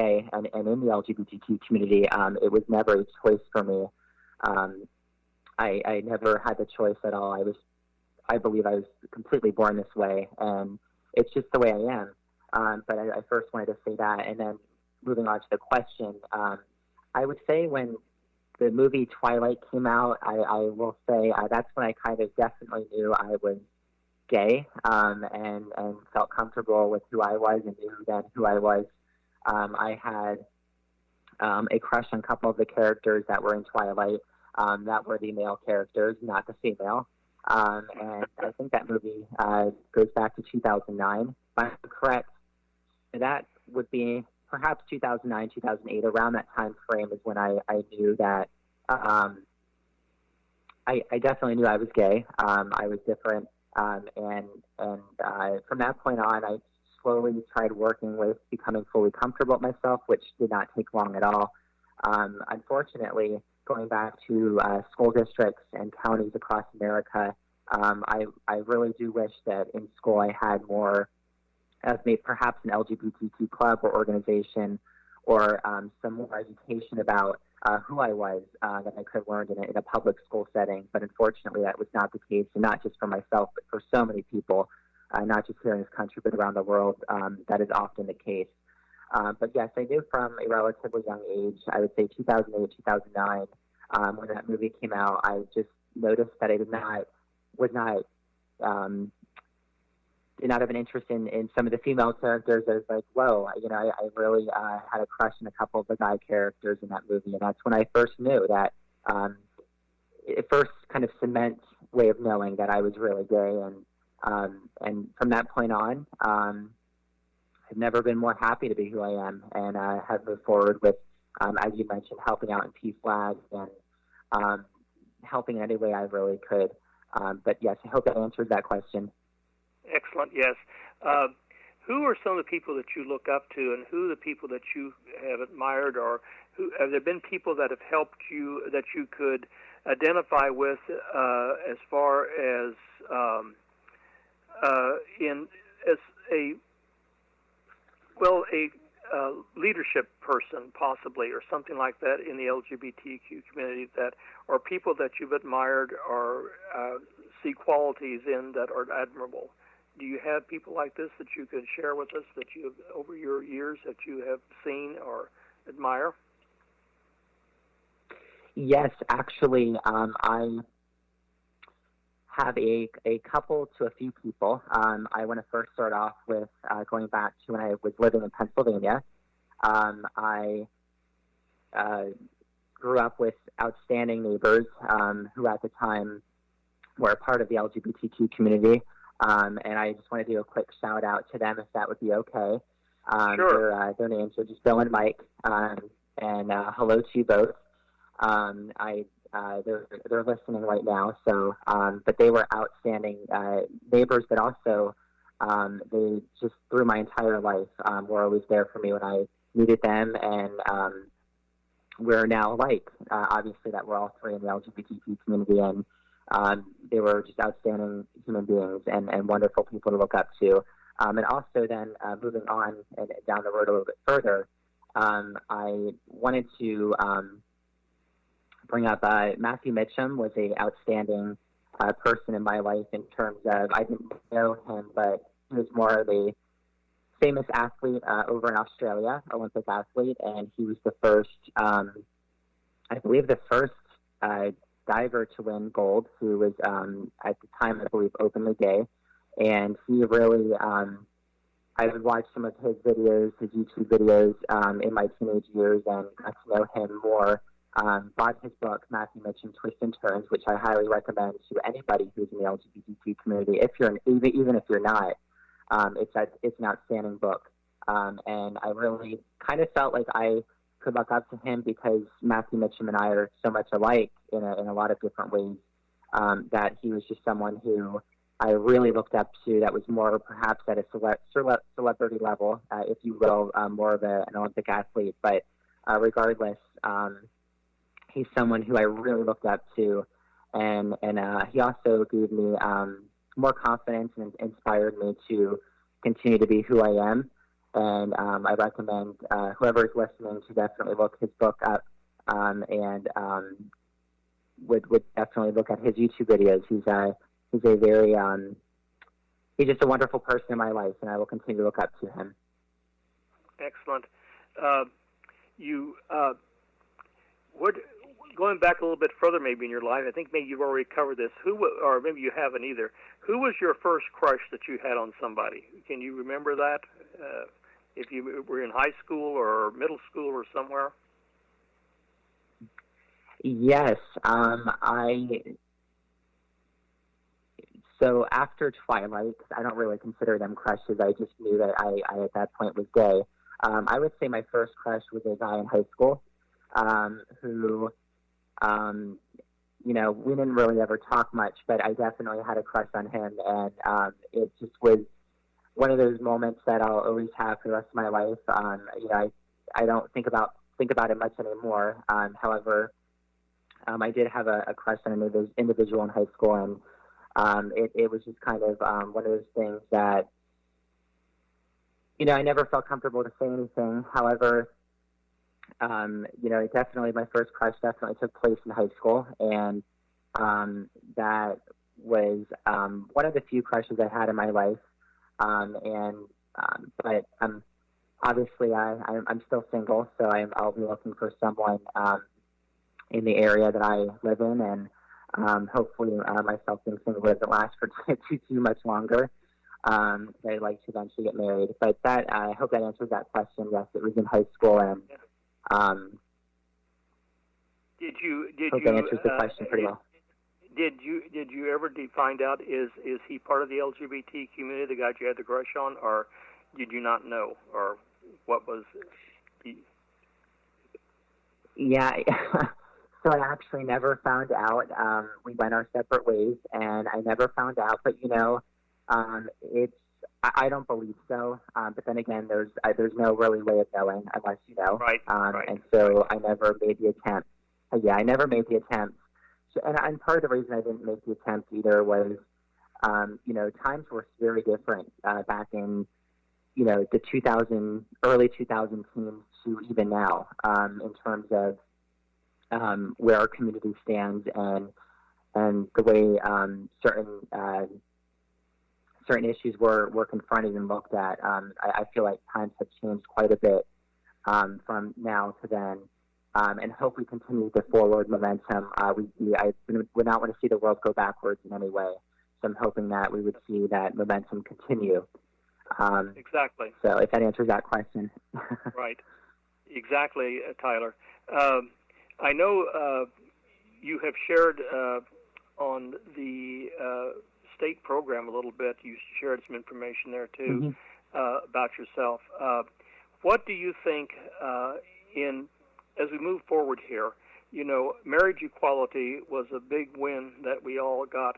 gay and in the LGBTQ community, it was never a choice for me. I never had the choice at all. I believe I was completely born this way, and it's just the way I am. But I first wanted to say that, and then moving on to the question, I would say when the movie Twilight came out, I will say that's when I kind of definitely knew I was gay, and felt comfortable with who I was and knew then who I was. I had a crush on a couple of the characters that were in Twilight, that were the male characters, not the female. And I think that movie goes back to 2009, if I'm correct. That would be perhaps 2009, 2008, around that time frame is when I knew that I definitely knew I was gay. I was different. And from that point on, I slowly tried working with becoming fully comfortable with myself, which did not take long at all. Unfortunately, going back to school districts and counties across America, I really do wish that in school I had more of perhaps an LGBTQ club or organization, or some more education about who I was that I could have learned in a public school setting. But unfortunately, that was not the case, and not just for myself, but for so many people, not just here in this country, but around the world. That is often the case. But yes, I knew from a relatively young age, I would say 2008, 2009, when that movie came out, I just noticed that I did not have an interest in some of the female characters. I was like, whoa, I really had a crush on a couple of the guy characters in that movie. And that's when I first knew that, it first kind of cement way of knowing that I was really gay. And from that point on, I've never been more happy to be who I am, and have moved forward with, as you mentioned, helping out in PFLAG and helping in any way I really could. But yes, I hope that answers that question. Excellent, yes. Who are some of the people that you look up to, and who are the people that you have admired, or have there been people that have helped you that you could identify with as far as a leadership person, possibly, or something like that in the LGBTQ community, that or people that you've admired or see qualities in that are admirable? Do you have people like this that you could share with us that you have, over your years, that you have seen or admire? Yes, actually, I have a couple to a few people. I want to first start off with going back to when I was living in Pennsylvania. I grew up with outstanding neighbors who at the time were a part of the LGBTQ community. And I just want to do a quick shout out to them, if that would be okay. Sure. Their names are just Bill and Mike. And hello to you both. They're listening right now. So, but they were outstanding neighbors, but also they just through my entire life were always there for me when I needed them. And we're now alike. Obviously, that we're all three in the LGBTQ community, and they were just outstanding human beings and wonderful people to look up to. And also then moving on and down the road a little bit further, I wanted to bring up Matthew Mitchum was a outstanding person in my life in terms of, I didn't know him, but he was more of a famous athlete over in Australia, Olympic athlete, and he was the first, I believe the first diver to win gold, who was at the time, I believe, openly gay. And he really, I would watch some of his videos, his YouTube videos in my teenage years, and got to know him more. Bought his book, Matthew Mitchum, Twists and Turns, which I highly recommend to anybody who's in the LGBTQ community. If you're even if you're not, it's an outstanding book. And I really kind of felt like I could look up to him because Matthew Mitchum and I are so much alike in a lot of different ways, that he was just someone who I really looked up to, that was more perhaps at a celebrity level, if you will, more of an Olympic athlete. But regardless, he's someone who I really looked up to, and he also gave me more confidence and inspired me to continue to be who I am. and I recommend whoever is listening to definitely look his book up, and would definitely look at his YouTube videos. He's a very he's just a wonderful person in my life, and I will continue to look up to him. Excellent. Going back a little bit further, maybe in your life, I think maybe you've already covered this. Or maybe you haven't either. Who was your first crush that you had on somebody? Can you remember that? If you were in high school or middle school or somewhere? Yes. So after Twilight, I don't really consider them crushes. I just knew that I at that point was gay. I would say my first crush was a guy in high school who, we didn't really ever talk much, but I definitely had a crush on him, and it just was one of those moments that I'll always have for the rest of my life. I don't think about it much anymore. However, I did have a crush on an individual in high school, and it was just kind of one of those things that, I never felt comfortable to say anything. However, definitely my first crush definitely took place in high school, and that was one of the few crushes I had in my life. But obviously I'm still single, so I'll be looking for someone in the area that I live in, and hopefully myself being single doesn't last for too much longer. I'd like to eventually get married, but I hope that answers that question. Yes, it was in high school, and did you that answers the question pretty well. Did you ever find out is he part of the LGBT community, the guy you had the crush on, or did you not know, or what was he? Yeah, so I actually never found out. We went our separate ways, and I never found out. But I don't believe so. But then again, there's no really way of knowing unless you know. Right. And so I never made the attempt. I never made the attempt. So, and part of the reason I didn't make the attempt either was, times were very different back in, the early 2000 teens to even now, in terms of where our community stands and the way certain issues were confronted and looked at. I feel like times have changed quite a bit from now to then. And hope we continue the forward momentum. I would not want to see the world go backwards in any way. So I'm hoping that we would see that momentum continue. Exactly. So if that answers that question. Right. Exactly, Tyler. I know you have shared on the state program a little bit. You shared some information there, too, about yourself. What do you think as we move forward here? Marriage equality was a big win that we all got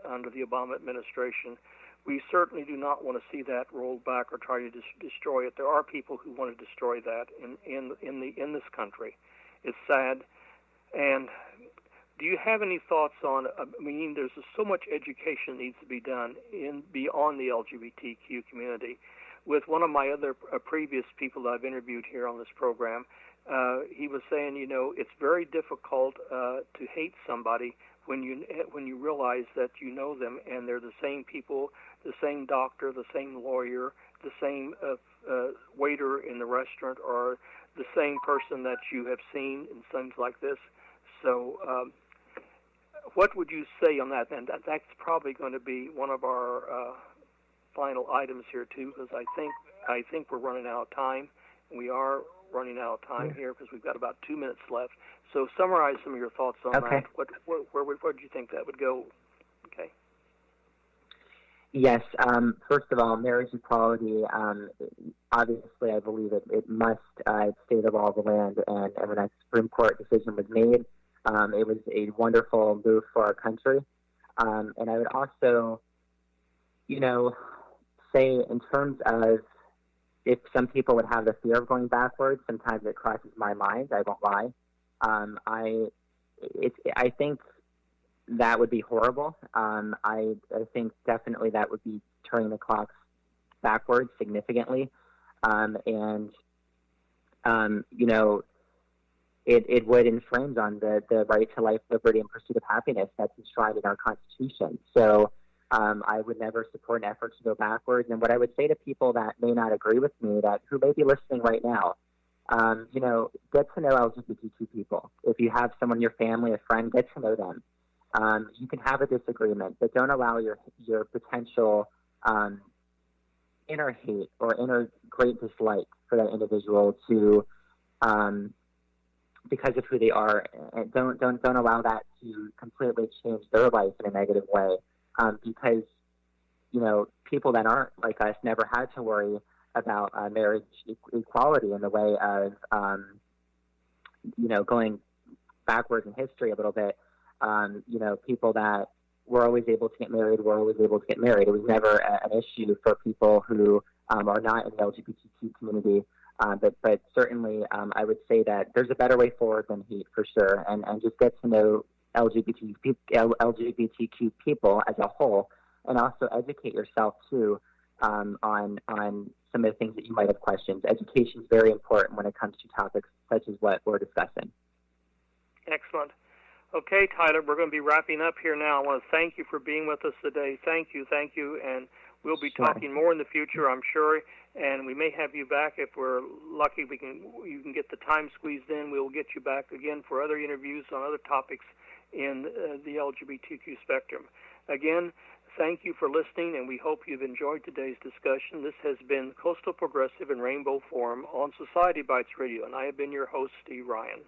under the Obama administration. We certainly do not want to see that rolled back or try to destroy it. There are people who want to destroy that in this country. It's sad. And do you have any thoughts on? There's so much education needs to be done beyond the LGBTQ community. With one of my other previous people that I've interviewed here on this program, he was saying, it's very difficult to hate somebody when you realize that you know them and they're the same people, the same doctor, the same lawyer, the same waiter in the restaurant, or the same person that you have seen in things like this. So what would you say on that? And that's probably going to be one of our final items here, too, because I think we're running out of time. We are running out of time here because we've got about 2 minutes left. So summarize some of your thoughts on that. Where do you think that would go? Okay. Yes. First of all, marriage equality, obviously I believe it must stay the law of the land. And when that Supreme Court decision was made, it was a wonderful move for our country. And I would also, say in terms of if some people would have the fear of going backwards, sometimes it crosses my mind. I won't lie. I think that would be horrible. I think definitely that would be turning the clocks backwards significantly. And you know, it would infringe on the right to life, liberty, and pursuit of happiness that's enshrined in our Constitution. So I would never support an effort to go backwards. And what I would say to people that may not agree with me, that who may be listening right now, you know, get to know LGBTQ people. If you have someone in your family, a friend, get to know them. You can have a disagreement, but don't allow your potential inner hate or inner great dislike for that individual to because of who they are, and don't allow that to completely change their life in a negative way. Because you know, people that aren't like us never had to worry about marriage equality in the way of you know, going backwards in history a little bit. You know, people that were always able to get married were always able to get married. It was never an issue for people who are not in the LGBTQ community. But certainly, I would say that there's a better way forward than hate, for sure, and just get to know LGBTQ people as a whole, and also educate yourself too on some of the things that you might have questions. Education is very important when it comes to topics such as what we're discussing. Excellent. Okay, Tyler, we're going to be wrapping up here now. I want to thank you for being with us today. Thank you, and we'll be talking more in the future, I'm sure, and we may have you back if we're lucky. You can get the time squeezed in. We'll get you back again for other interviews on other topics in the LGBTQ spectrum. Again, thank you for listening, and we hope you've enjoyed today's discussion. This has been Coastal Progressive and Rainbow Forum on Society Bites Radio, and I have been your host, Steve Ryan.